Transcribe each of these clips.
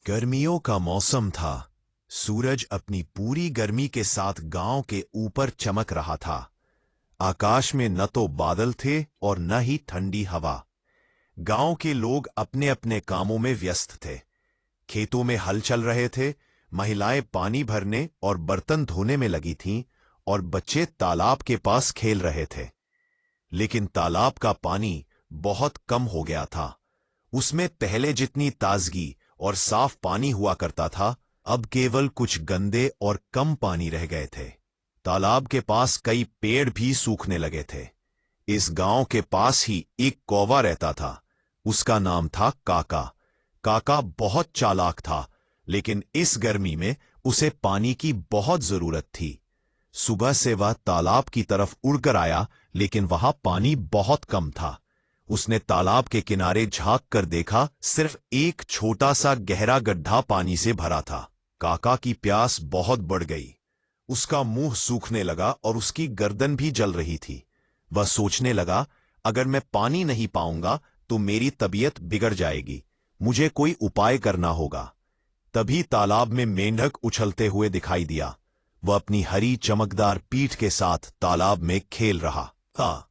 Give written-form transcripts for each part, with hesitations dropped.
गर्मियों का मौसम था। सूरज अपनी पूरी गर्मी के साथ गांव के ऊपर चमक रहा था। आकाश में न तो बादल थे और न ही ठंडी हवा। गांव के लोग अपने अपने कामों में व्यस्त थे। खेतों में हल चल रहे थे, महिलाएं पानी भरने और बर्तन धोने में लगी थीं, और बच्चे तालाब के पास खेल रहे थे। लेकिन तालाब का पानी बहुत कम हो गया था। उसमें पहले जितनी ताजगी और साफ पानी हुआ करता था, अब केवल कुछ गंदे और कम पानी रह गए थे। तालाब के पास कई पेड़ भी सूखने लगे थे। इस गांव के पास ही एक कौवा रहता था। उसका नाम था काका। काका बहुत चालाक था, लेकिन इस गर्मी में उसे पानी की बहुत जरूरत थी। सुबह से वह तालाब की तरफ उड़कर आया, लेकिन वहां पानी बहुत कम था। उसने तालाब के किनारे झांक कर देखा, सिर्फ एक छोटा सा गहरा गड्ढा पानी से भरा था। काका की प्यास बहुत बढ़ गई। उसका मुंह सूखने लगा और उसकी गर्दन भी जल रही थी। वह सोचने लगा, अगर मैं पानी नहीं पाऊंगा तो मेरी तबीयत बिगड़ जाएगी। मुझे कोई उपाय करना होगा। तभी तालाब में मेंढक उछलते हुए दिखाई दिया। वह अपनी हरी चमकदार पीठ के साथ तालाब में खेल रहा था।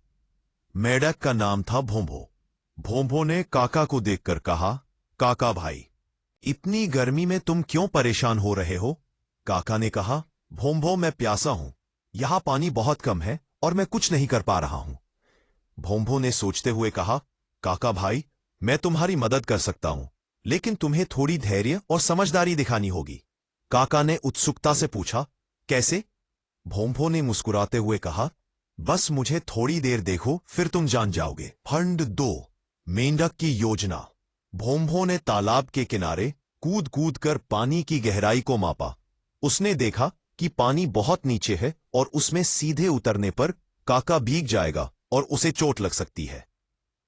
मेंढक का नाम था भोंभो। भोंभो ने काका को देखकर कहा, काका भाई, इतनी गर्मी में तुम क्यों परेशान हो रहे हो? काका ने कहा, भोंभो, मैं प्यासा हूं। यहां पानी बहुत कम है और मैं कुछ नहीं कर पा रहा हूं। भोंभो ने सोचते हुए कहा, काका भाई, मैं तुम्हारी मदद कर सकता हूं, लेकिन तुम्हें थोड़ी धैर्य और समझदारी दिखानी होगी। काका ने उत्सुकता से पूछा, कैसे? भोंभो ने मुस्कुराते हुए कहा, बस मुझे थोड़ी देर देखो, फिर तुम जान जाओगे। खंड 2, मेंढक की योजना। भोंभो ने तालाब के किनारे कूद कूद कर पानी की गहराई को मापा। उसने देखा कि पानी बहुत नीचे है और उसमें सीधे उतरने पर काका भीग जाएगा और उसे चोट लग सकती है।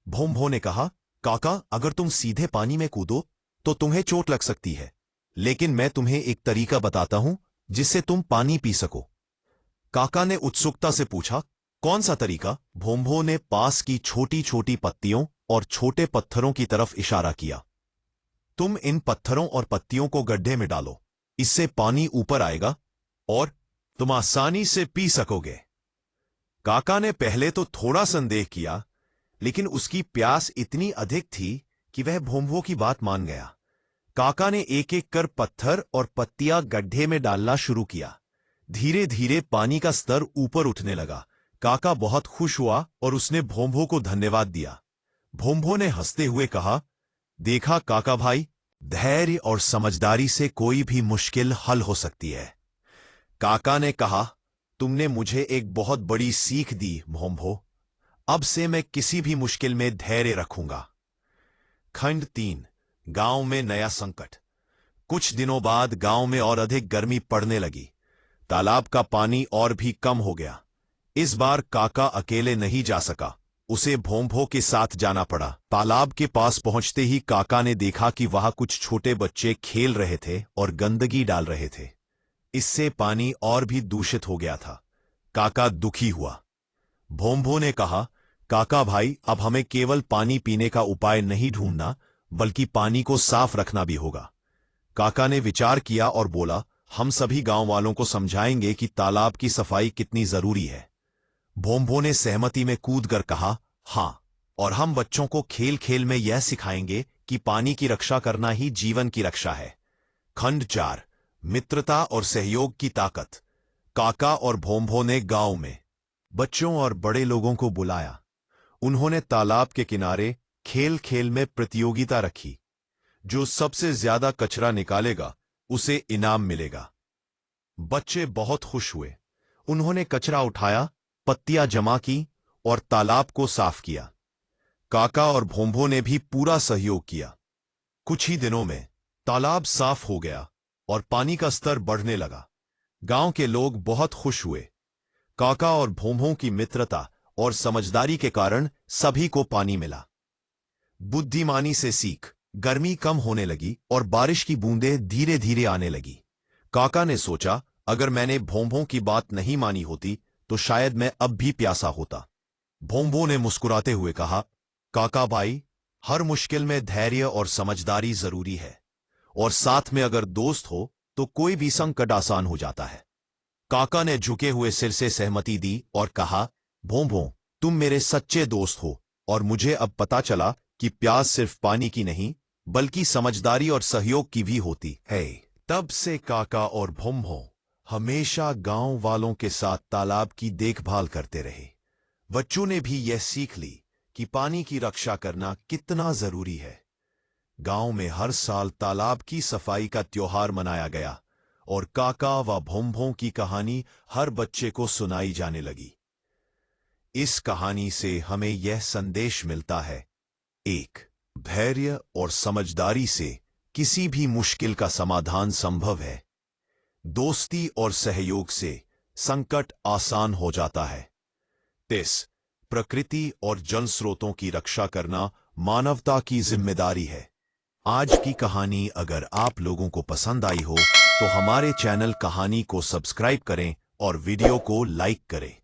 भोंभो ने कहा, काका, अगर तुम सीधे पानी में कूदो तो तुम्हें चोट लग सकती है, लेकिन मैं तुम्हें एक तरीका बताता हूं जिससे तुम पानी पी सको। काका ने उत्सुकता से पूछा, कौन सा तरीका? भोंभो ने पास की छोटी छोटी पत्तियों और छोटे पत्थरों की तरफ इशारा किया। तुम इन पत्थरों और पत्तियों को गड्ढे में डालो, इससे पानी ऊपर आएगा और तुम आसानी से पी सकोगे। काका ने पहले तो थोड़ा संदेह किया, लेकिन उसकी प्यास इतनी अधिक थी कि वह भोंभो की बात मान गया। काका ने एक एक कर पत्थर और पत्तियां गड्ढे में डालना शुरू किया। धीरे धीरे पानी का स्तर ऊपर उठने लगा। काका बहुत खुश हुआ और उसने भोंभो को धन्यवाद दिया। भोंभो ने हंसते हुए कहा, देखा काका भाई, धैर्य और समझदारी से कोई भी मुश्किल हल हो सकती है। काका ने कहा, तुमने मुझे एक बहुत बड़ी सीख दी भोंभो। अब से मैं किसी भी मुश्किल में धैर्य रखूंगा। खंड 3, गांव में नया संकट। कुछ दिनों बाद गांव में और अधिक गर्मी पड़ने लगी। तालाब का पानी और भी कम हो गया। इस बार काका अकेले नहीं जा सका, उसे भोंभो के साथ जाना पड़ा। तालाब के पास पहुंचते ही काका ने देखा कि वहां कुछ छोटे बच्चे खेल रहे थे और गंदगी डाल रहे थे। इससे पानी और भी दूषित हो गया था। काका दुखी हुआ। भोंभो ने कहा, काका भाई, अब हमें केवल पानी पीने का उपाय नहीं ढूंढना, बल्कि पानी को साफ रखना भी होगा। काका ने विचार किया और बोला, हम सभी गांव वालों को समझाएंगे कि तालाब की सफाई कितनी जरूरी है। भोंभो ने सहमति में कूदकर कहा, हां, और हम बच्चों को खेल खेल में यह सिखाएंगे कि पानी की रक्षा करना ही जीवन की रक्षा है। खंड 4, मित्रता और सहयोग की ताकत। काका और भोंभो ने गांव में बच्चों और बड़े लोगों को बुलाया। उन्होंने तालाब के किनारे खेल खेल में प्रतियोगिता रखी। जो सबसे ज्यादा कचरा निकालेगा उसे इनाम मिलेगा। बच्चे बहुत खुश हुए। उन्होंने कचरा उठाया, पत्तियां जमा की और तालाब को साफ किया। काका और भोंभो ने भी पूरा सहयोग किया। कुछ ही दिनों में तालाब साफ हो गया और पानी का स्तर बढ़ने लगा। गांव के लोग बहुत खुश हुए। काका और भोंभो की मित्रता और समझदारी के कारण सभी को पानी मिला। बुद्धिमानी से सीख। गर्मी कम होने लगी और बारिश की बूंदें धीरे धीरे आने लगी। काका ने सोचा, अगर मैंने भोंभो की बात नहीं मानी होती तो शायद मैं अब भी प्यासा होता। भोंभो ने मुस्कुराते हुए कहा, काका भाई, हर मुश्किल में धैर्य और समझदारी जरूरी है। और साथ में अगर दोस्त हो तो कोई भी संकट आसान हो जाता है। काका ने झुके हुए सिर से सहमति दी और कहा, भों भों, तुम मेरे सच्चे दोस्त हो और मुझे अब पता चला कि प्यास सिर्फ पानी की नहीं बल्कि समझदारी और सहयोग की भी होती है। तब से काका और भों भों हमेशा गांव वालों के साथ तालाब की देखभाल करते रहे। बच्चों ने भी यह सीख ली कि पानी की रक्षा करना कितना जरूरी है। गांव में हर साल तालाब की सफाई का त्योहार मनाया गया और काका व भों भों की कहानी हर बच्चे को सुनाई जाने लगी। इस कहानी से हमें यह संदेश मिलता है, एक, धैर्य और समझदारी से किसी भी मुश्किल का समाधान संभव है। दोस्ती और सहयोग से संकट आसान हो जाता है। 30, प्रकृति और जल स्रोतों की रक्षा करना मानवता की जिम्मेदारी है। आज की कहानी अगर आप लोगों को पसंद आई हो तो हमारे चैनल कहानी को सब्सक्राइब करें और वीडियो को लाइक करें।